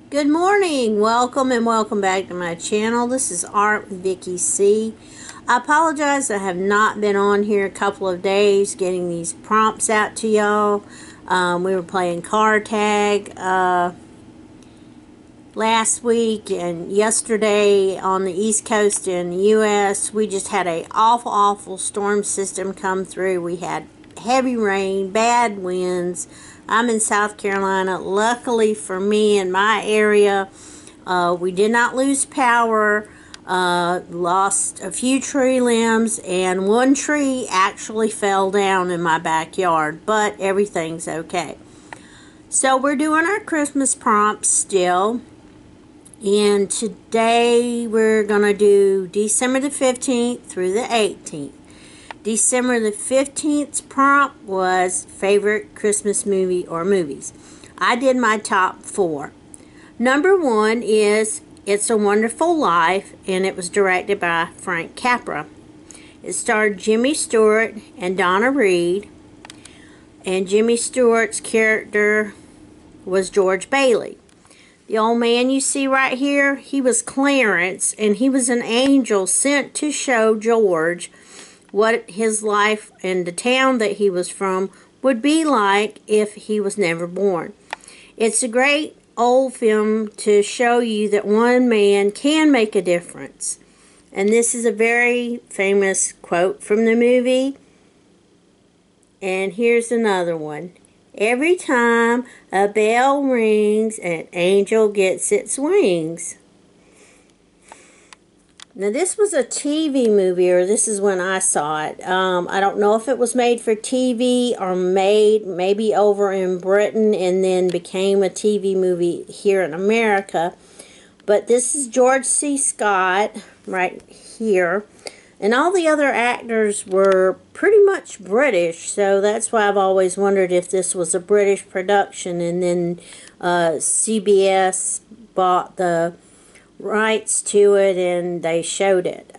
Good morning, welcome and welcome back to my channel. This is Art with Vikki C. I apologize I have not been on here a couple of days getting these prompts out to y'all. We were playing car tag last week and yesterday on the East Coast in the U.S. We just had a awful storm system come through. We had heavy rain, bad winds. I'm in South Carolina. Luckily for me in my area, we did not lose power. Lost a few tree limbs, and one tree actually fell down in my backyard, but everything's okay. So we're doing our Christmas prompts still, and today we're going to do December the 15th through the 18th. December the 15th's prompt was favorite Christmas movie or movies. I did my top 4. Number 1 is It's a Wonderful Life, and it was directed by Frank Capra. It starred Jimmy Stewart and Donna Reed, and Jimmy Stewart's character was George Bailey. The old man you see right here, he was Clarence, and he was an angel sent to show George what his life and the town that he was from would be like if he was never born. It's a great old film to show you that one man can make a difference. And this is a very famous quote from the movie. And here's another one. Every time a bell rings, an angel gets its wings. Now this was a TV movie, or this is when I saw it. I don't know if it was made for TV or made maybe over in Britain and then became a TV movie here in America. But this is George C. Scott right here. And all the other actors were pretty much British, so that's why I've always wondered if this was a British production and then CBS bought the rights to it and they showed it.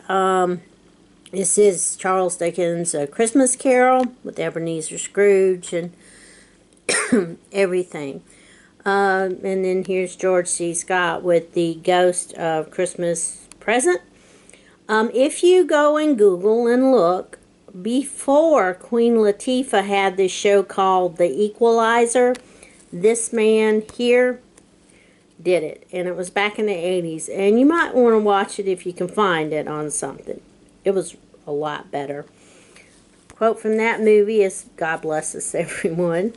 This is Charles Dickens' A Christmas Carol with Ebenezer Scrooge and everything. And then here's George C. Scott with The Ghost of Christmas Present. If you go and Google and look, before Queen Latifah had this show called The Equalizer, this man here did it, and it was back in the 80s, and you might want to watch it if you can find it on something. It was a lot better. Quote from that movie is, God bless us everyone,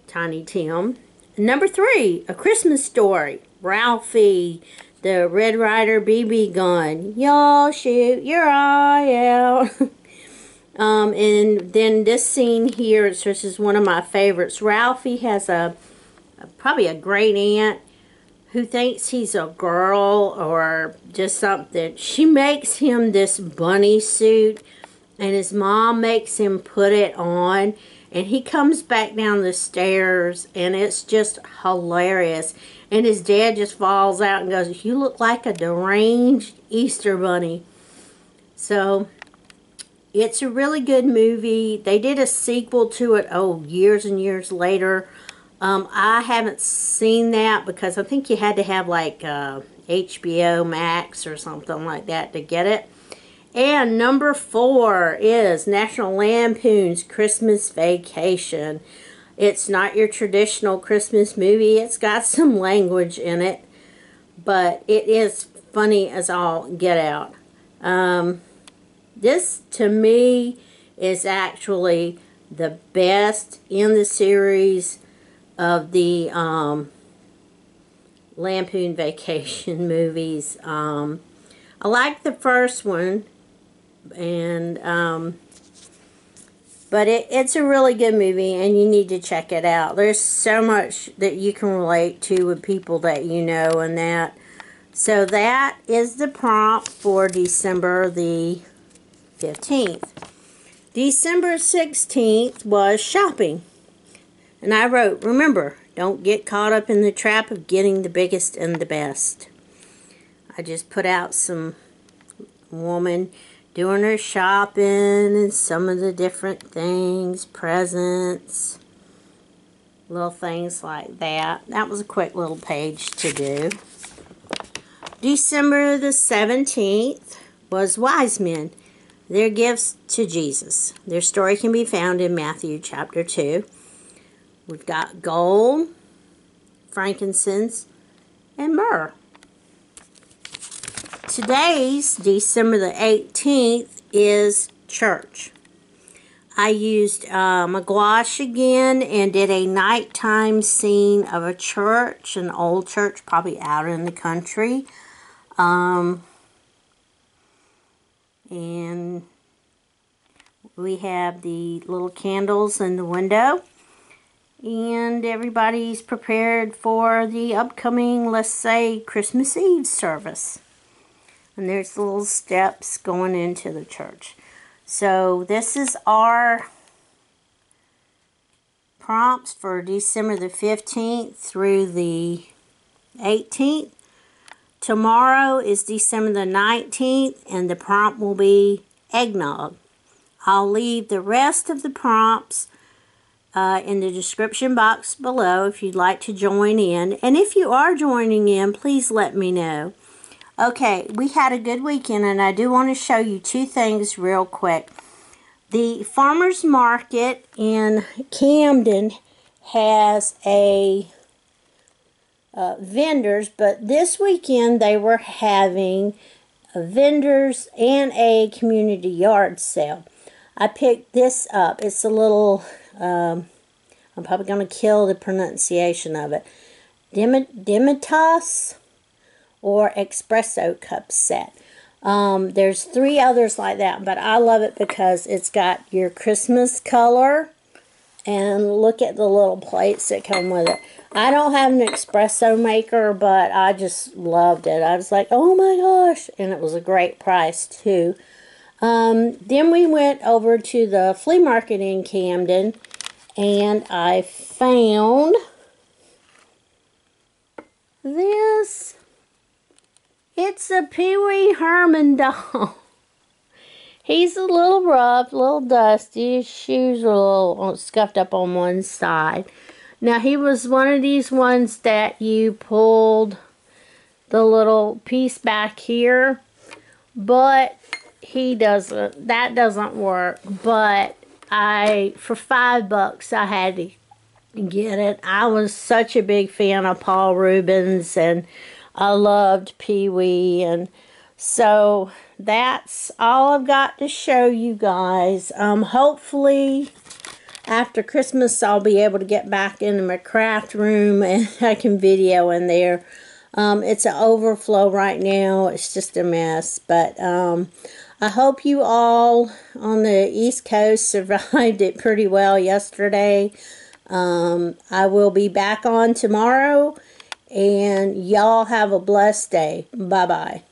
Tiny Tim. Number 3, A Christmas Story, Ralphie, the Red Ryder BB gun, y'all shoot your eye out. And then this scene here, this is one of my favorites. Ralphie has probably a great aunt who thinks he's a girl or just something. She makes him this bunny suit, and his mom makes him put it on, and he comes back down the stairs, and it's just hilarious. And his dad just falls out and goes, "You look like a deranged Easter bunny." So it's a really good movie. They did a sequel to it, years and years later. I haven't seen that because I think you had to have like HBO Max or something like that to get it. And number 4 is National Lampoon's Christmas Vacation. It's not your traditional Christmas movie. It's got some language in it, but it is funny as all get out. This, to me, is actually the best in the series of the Lampoon Vacation movies. I like the first one, and but it's a really good movie, and you need to check it out. There's so much that you can relate to with people that you know and that. So that is the prompt for December the 15th. December 16th was shopping. And I wrote, remember, don't get caught up in the trap of getting the biggest and the best. I just put out some woman doing her shopping and some of the different things, presents. little things like that. That was a quick little page to do. December the 17th was wise men, their gifts to Jesus. Their story can be found in Matthew chapter 2. We've got gold, frankincense, and myrrh. Today's, December the 18th, is church. I used my gouache again and did a nighttime scene of a church, an old church, probably out in the country. And we have the little candles in the window. And everybody's prepared for the upcoming, let's say, Christmas Eve service. And there's the little steps going into the church. So this is our prompts for December the 15th through the 18th. Tomorrow is December the 19th, and the prompt will be eggnog. I'll leave the rest of the prompts in the description box below if you'd like to join in. And if you are joining in, please let me know. Okay, we had a good weekend, and I do want to show you two things real quick. The farmer's market in Camden has a vendors, but this weekend they were having vendors and a community yard sale. I picked this up. It's a little, I'm probably going to kill the pronunciation of it. Dimitas or espresso cup set. There's 3 others like that, but I love it because it's got your Christmas color, and look at the little plates that come with it. I don't have an espresso maker, but I just loved it. I was like, oh my gosh, and it was a great price too. Then we went over to the flea market in Camden, and I found this. It's a Pee Wee Herman doll. He's a little rough, a little dusty. His shoes are a little scuffed up on one side. Now, he was one of these ones that you pulled the little piece back here, but that doesn't work. But for $5, I had to get it. I was such a big fan of Paul Reubens, and I loved Pee Wee, and so that's all I've got to show you guys. Hopefully after Christmas I'll be able to get back into my craft room and I can video in there. It's an overflow right now. It's just a mess, but I hope you all on the East Coast survived it pretty well yesterday. I will be back on tomorrow. And y'all have a blessed day. Bye-bye.